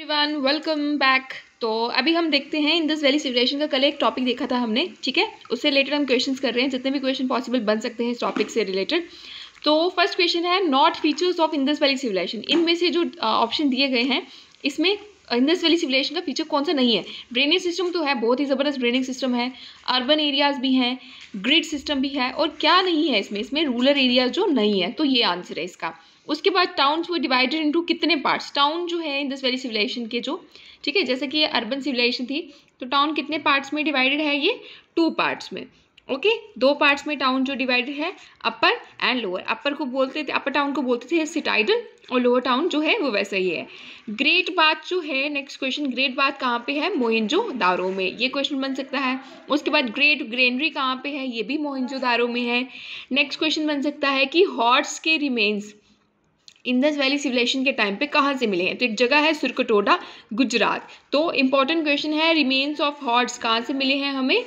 Everyone, welcome back. तो अभी हम देखते हैं इंडस वैली सिविलाइजेशन का कल एक टॉपिक देखा था हमने, ठीक है। उससे रिलेटेड हम क्वेश्चंस कर रहे हैं, जितने भी क्वेश्चन पॉसिबल बन सकते हैं इस टॉपिक से रिलेटेड। तो फर्स्ट क्वेश्चन है not features of Indus valley civilisation. इनमें से जो ऑप्शन दिए गए हैं इसमें इंडस वैली सिविलाइजेशन का फीचर कौन सा नहीं है। ड्रेनेज सिस्टम तो है, बहुत ही ज़बरदस्त ड्रेनेज सिस्टम है, अर्बन एरियाज भी हैं, ग्रिड सिस्टम भी है, और क्या नहीं है इसमें रूरल एरियाज जो नहीं है, तो ये आंसर है इसका। उसके बाद टाउन्स वो डिवाइडेड इनटू कितने पार्ट्स। टाउन जो है इंडस वैली सिविलाइजेशन के जो, ठीक है, जैसे कि ये अर्बन सिविलाइजेशन थी तो टाउन कितने पार्ट्स में डिवाइडेड है, ये 2 पार्ट्स में। ओके, 2 पार्ट्स में टाउन जो डिवाइडेड है, अपर एंड लोअर। अपर को बोलते थे, अपर टाउन को बोलते थे सिटाइडल, और लोअर टाउन जो है वो वैसा ही है। ग्रेट बाथ जो है, नेक्स्ट क्वेश्चन, ग्रेट बाथ कहाँ पे है, मोहिंजो-दारो में, ये क्वेश्चन बन सकता है। उसके बाद ग्रेट ग्रेनरी कहाँ पे है, ये भी मोहिंजो-दारो में है। नेक्स्ट क्वेश्चन बन सकता है कि हॉर्स के रिमेन्स इंडस वैली सिविलाइजेशन के टाइम पे कहाँ से मिले हैं, तो एक जगह है सुरकटोडा, गुजरात। तो इंपॉर्टेंट क्वेश्चन है, रिमेन्स ऑफ हॉर्स कहाँ से मिले हैं हमें,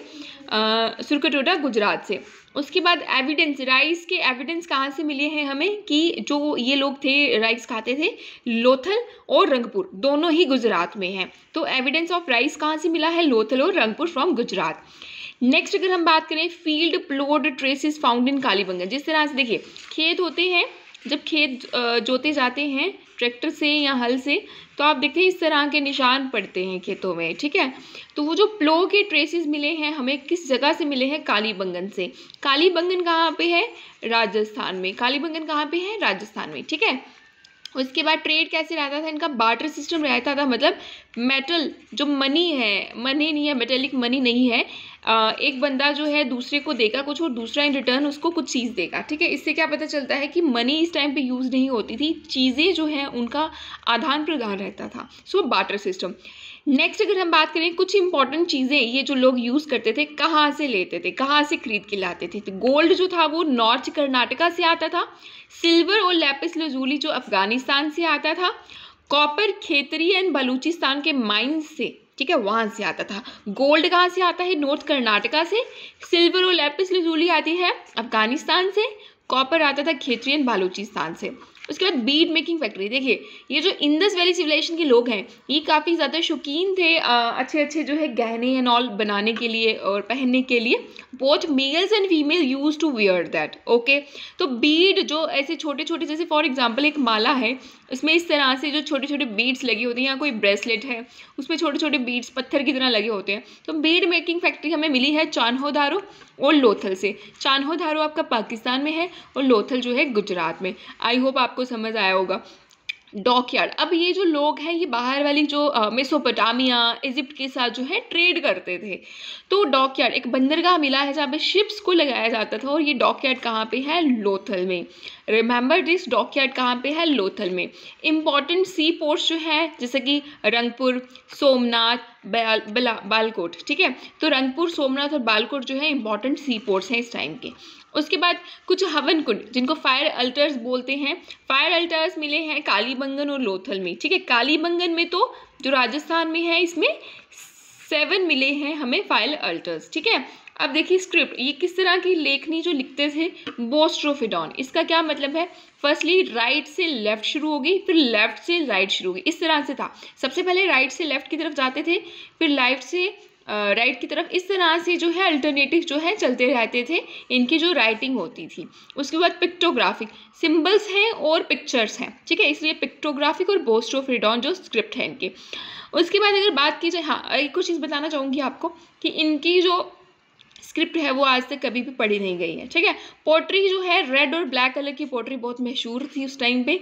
सुरकटोडा, गुजरात से। उसके बाद एविडेंस, राइस के एविडेंस कहाँ से मिले हैं हमें, कि जो ये लोग थे राइस खाते थे, लोथल और रंगपुर दोनों ही गुजरात में हैं। तो एविडेंस ऑफ राइस कहाँ से मिला है, लोथल और रंगपुर फ्रॉम गुजरात। नेक्स्ट अगर हम बात करें, field ploughed traces found in Kalibangan. जिस तरह से देखिए खेत होते हैं, जब खेत जोते जाते हैं ट्रैक्टर से या हल से, तो आप देखते हैं इस तरह के निशान पड़ते हैं खेतों में, ठीक है। तो वो जो प्लो के ट्रेसेस मिले हैं हमें किस जगह से मिले हैं, कालीबंगन से। कालीबंगन कहाँ पे है, राजस्थान में। कालीबंगन कहाँ पे है, राजस्थान में, ठीक है। उसके बाद ट्रेड कैसे रहता था इनका, बार्टर सिस्टम रहता था, मतलब मेटल जो मनी है, मनी नहीं है, मेटेलिक मनी नहीं है, एक बंदा जो है दूसरे को देगा कुछ और दूसरा इन रिटर्न उसको कुछ चीज़ देगा, ठीक है। इससे क्या पता चलता है कि मनी इस टाइम पे यूज़ नहीं होती थी, चीज़ें जो हैं उनका आदान प्रदान रहता था, सो बार्टर सिस्टम। नेक्स्ट अगर हम बात करें, कुछ इंपॉर्टेंट चीज़ें ये जो लोग यूज़ करते थे, कहाँ से लेते थे, कहाँ से खरीद के लाते थे। तो गोल्ड जो था वो नॉर्थ कर्नाटका से आता था, सिल्वर और लैपिस लजूली जो अफगानिस्तान से आता था, कॉपर खेतरी एंड बलूचिस्तान के माइंस से, ठीक है, वहाँ से आता था। गोल्ड कहाँ से आता है, नॉर्थ कर्नाटका से, सिल्वर और लैपिस लजूली आती है अफगानिस्तान से, कॉपर आता था खेतरी एंड बलूचिस्तान से। उसके बाद बीड मेकिंग फैक्ट्री, देखिए ये जो इंडस वैली सिविलाइजेशन के लोग हैं ये काफ़ी ज़्यादा शौकीन थे अच्छे अच्छे जो है गहने एंड ऑल बनाने के लिए और पहनने के लिए। Both males and female use to wear that, okay. तो बीड जो ऐसे छोटे छोटे, जैसे फॉर एग्जांपल एक माला है, इसमें इस तरह से जो छोटे छोटे बीड्स लगे होते हैं, या कोई ब्रेसलेट है उसमें छोटे छोटे बीड्स पत्थर की तरह लगे होते हैं। तो बीड मेकिंग फैक्ट्री हमें मिली है चान्हो-दारो और लोथल से। चान्हो-दारो आपका पाकिस्तान में है और लोथल जो है गुजरात में। आई होप आपको समझ आया होगा। डॉकयार्ड, अब ये जो लोग हैं ये बाहर वाली जो मेसोपोटामिया, इजिप्ट के साथ जो है ट्रेड करते थे। तो डॉकयार्ड एक बंदरगाह मिला है जहाँ पे शिप्स को लगाया जाता था, और ये डॉकयार्ड कहाँ पे है, लोथल में। रिमेंबर दिस, डॉकयार्ड कहाँ पे है, लोथल में। इंपॉर्टेंट सी पोर्ट्स जो है जैसे कि रंगपुर, सोमनाथ, बालकोट, ठीक है। तो रंगपुर, सोमनाथ और बालकोट जो है इंपॉर्टेंट सी पोर्ट्स हैं इस टाइम के। उसके बाद कुछ हवन कुंड जिनको फायर अल्टर्स बोलते हैं, फायर अल्टर्स मिले हैं कालीबंगन और लोथल में, ठीक है। कालीबंगन में तो जो राजस्थान में है इसमें 7 मिले हैं हमें फायर अल्टर्स, ठीक है। अब देखिए स्क्रिप्ट, ये किस तरह की लेखनी जो लिखते थे, बोस्ट्रोफिडॉन। इसका क्या मतलब है, फर्स्टली राइट से लेफ्ट शुरू होगी, फिर लेफ्ट से राइट शुरू होगी, इस तरह से था। सबसे पहले राइट से लेफ्ट की तरफ जाते थे, फिर लेफ्ट से राइट की तरफ, इस तरह से जो है अल्टरनेटिव जो है चलते रहते थे, इनकी जो राइटिंग होती थी। उसके बाद पिक्टोग्राफिक, सिंबल्स हैं और पिक्चर्स हैं, ठीक है, इसलिए पिक्टोग्राफिक और बोस्ट्रोफिडॉन जो स्क्रिप्ट है इनके। उसके बाद अगर बात की जाए, हाँ एक कुछ चीज़ बताना चाहूँगी आपको कि इनकी जो स्क्रिप्ट है वो आज तक कभी भी पढ़ी नहीं गई है, ठीक है। पोट्री जो है रेड और ब्लैक कलर की पोट्री बहुत मशहूर थी उस टाइम पे।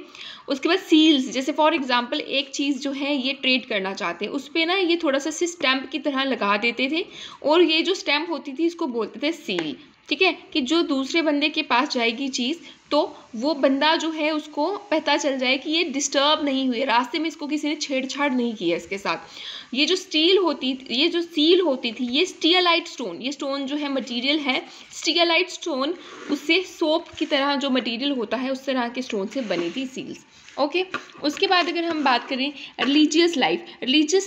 उसके बाद सील्स, जैसे फॉर एग्जांपल एक चीज़ जो है ये ट्रेड करना चाहते हैं, उस पर ना ये थोड़ा सा स्टैम्प की तरह लगा देते थे, और ये जो स्टैम्प होती थी इसको बोलते थे सील, ठीक है। कि जो दूसरे बंदे के पास जाएगी चीज़ तो वो बंदा जो है उसको पता चल जाए कि ये डिस्टर्ब नहीं हुई, रास्ते में इसको किसी ने छेड़छाड़ नहीं किया इसके साथ। ये जो सील होती थी ये स्टीलाइट स्टोन, ये स्टोन जो है मटेरियल है स्टीलाइट स्टोन, उससे सोप की तरह जो मटेरियल होता है उस तरह के स्टोन से बनी थी सील्स, ओके। उसके बाद अगर हम बात करें रिलीजियस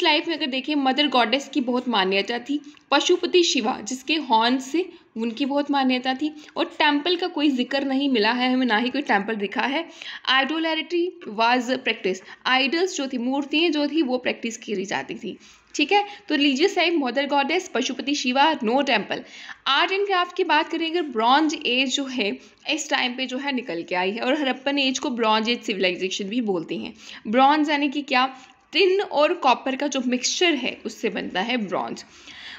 लाइफ में अगर देखें, मदर गॉडेस की बहुत मान्यता थी, पशुपति शिवा जिसके हॉर्न से उनकी बहुत मान्यता थी, और टेम्पल का कोई जिक्र नहीं मिला है हमें, ना ही कोई टेम्पल दिखा है। आइडोलैरिटी वाज प्रैक्टिस, आइडल्स जो थी, मूर्तियाँ जो थी वो प्रैक्टिस की जाती थी, ठीक है। तो religious type mother goddess, Pashupati Shiva, no temple. Art and craft की बात करें अगर, ब्रॉन्ज एज जो है इस टाइम पे जो है निकल के आई है, और हड़प्पन एज को ब्रॉन्ज एज सिविलाइजेशन भी बोलते हैं। ब्रॉन्ज यानी कि क्या, टिन और कॉपर का जो मिक्सचर है उससे बनता है ब्रॉन्ज।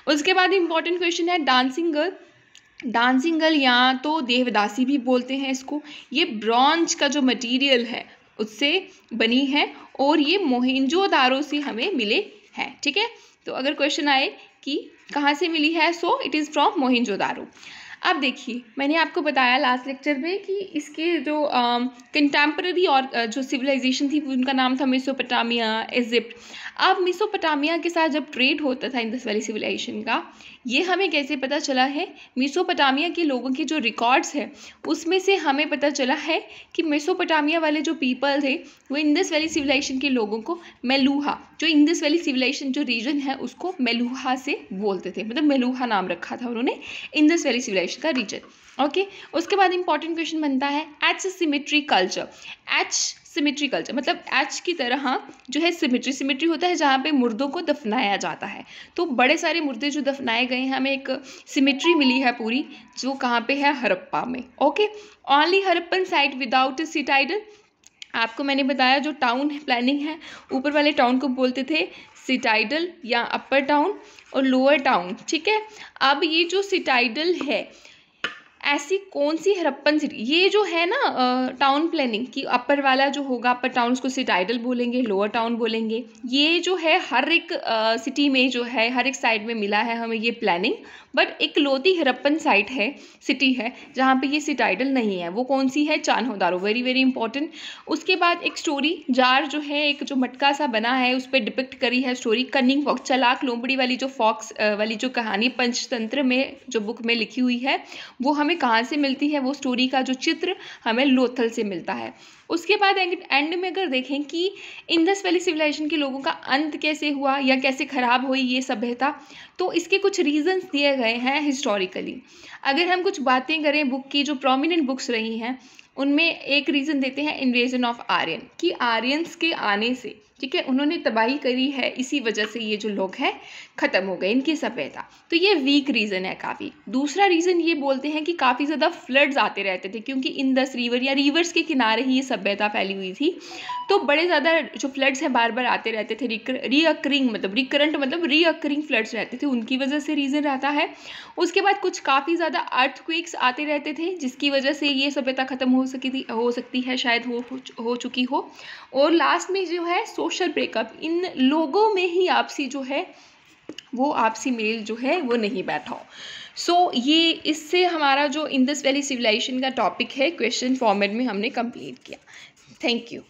उसके बाद इंपॉर्टेंट क्वेश्चन है डांसिंग गर्ल। डांसिंग गर्ल या तो देवदासी भी बोलते हैं इसको, ये ब्रॉन्ज का जो मटेरियल है उससे बनी है, और ये मोहेंजोदारो से हमें मिले हैं, ठीक है। तो अगर क्वेश्चन आए कि कहाँ से मिली है, so it is from Mohenjo-daro. अब देखिए मैंने आपको बताया लास्ट लेक्चर में कि इसके जो कंटेम्पररी और जो सिविलाइजेशन थी उनका नाम था मेसोपोटामिया, इजिप्ट। अब मेसोपोटामिया के साथ जब ट्रेड होता था इंडस वैली सिविलाइजेशन का, ये हमें कैसे पता चला है, मेसोपोटामिया के लोगों के जो रिकॉर्ड्स हैं उसमें से हमें पता चला है कि मेसोपोटामिया वाले जो पीपल थे वो इंडस वैली सिविलाइजेशन के लोगों को मेलुहा, जो इंडस वैली सिविलाइजेशन जो रीजन है उसको मेलुहा से बोलते थे, मतलब मेलुहा नाम रखा था उन्होंने इंडस वैली सिविलाइजेशन का रीजन। ओके, उसके बाद इंपॉर्टेंट क्वेश्चन बनता है H symmetry culture. H symmetry culture मतलब एच की तरह जो है सिमेट्री, सिमेट्री होता है जहाँ पे मुर्दों को दफनाया जाता है, तो बड़े सारे मुर्दे जो दफनाए गए हैं हमें एक सिमेट्री मिली है पूरी, जो कहाँ पे है, हड़प्पा में। Okay, only Harappan site without citadel. आपको मैंने बताया जो टाउन प्लानिंग है, ऊपर वाले टाउन को बोलते थे सिटाइडल या अपर टाउन और लोअर टाउन, ठीक है। अब ये जो सिटाइडल है, ऐसी कौन सी हड़प्पन सिटी, ये जो है ना टाउन प्लानिंग की, अपर वाला जो होगा अपर टाउन उसको सिटाइडल बोलेंगे, लोअर टाउन बोलेंगे, ये जो है हर एक सिटी में जो है हर एक साइड में मिला है हमें ये प्लानिंग, बट एक लौती हड़प्पन साइट है, सिटी है जहाँ पे ये सिटाइडल नहीं है, वो कौन सी है, चान्होदारो, वेरी वेरी इंपॉर्टेंट। उसके बाद एक स्टोरी जार जो है, एक जो मटका सा बना है उस पर डिपिक्ट करी है स्टोरी, कनिंग फॉक्स, चालाक लोमड़ी वाली जो फॉक्स वाली जो कहानी पंचतंत्र में जो बुक में लिखी हुई है वो हमें कहाँ से मिलती है, वो स्टोरी का जो चित्र हमें लोथल से मिलता है। उसके बाद एंड में अगर देखें कि इंडस वैली सिविलाइजेशन के लोगों का अंत कैसे हुआ या कैसे खराब हुई ये सभ्यता, तो इसके कुछ रीजंस दिए गए हैं हिस्टोरिकली। अगर हम कुछ बातें करें बुक की, जो प्रोमिनेंट बुक्स रही हैं उनमें एक रीज़न देते हैं इन्वेजन ऑफ आर्यन, कि आर्यंस के आने से, ठीक है, उन्होंने तबाही करी है, इसी वजह से ये जो लोग हैं ख़त्म हो गए, इनकी सभ्यता। तो ये वीक रीज़न है काफ़ी। दूसरा रीज़न ये बोलते हैं कि काफ़ी ज़्यादा फ्लड्स आते रहते थे, क्योंकि इंडस रिवर या रिवर्स के किनारे ही ये सभ्यता फैली हुई थी, तो बड़े ज़्यादा जो फ्लड्स हैं बार बार आते रहते थे, रीअकरिंग मतलब रिकरेंट मतलब रीअकरिंग फ्लड्स रहते थे, उनकी वजह से रीज़न रहता है। उसके बाद कुछ काफ़ी ज़्यादा अर्थक्वेक्स आते रहते थे जिसकी वजह से ये सभ्यता ख़त्म हो सकती है, शायद हो चुकी हो। और लास्ट में जो है सोशल ब्रेकअप, इन लोगों में ही आपसी जो है वो आपसी मेल जो है वो नहीं बैठा हो। सो ये इससे हमारा जो इंडस वैली सिविलाइजेशन का टॉपिक है क्वेश्चन फॉर्मेट में हमने कंप्लीट किया। Thank you.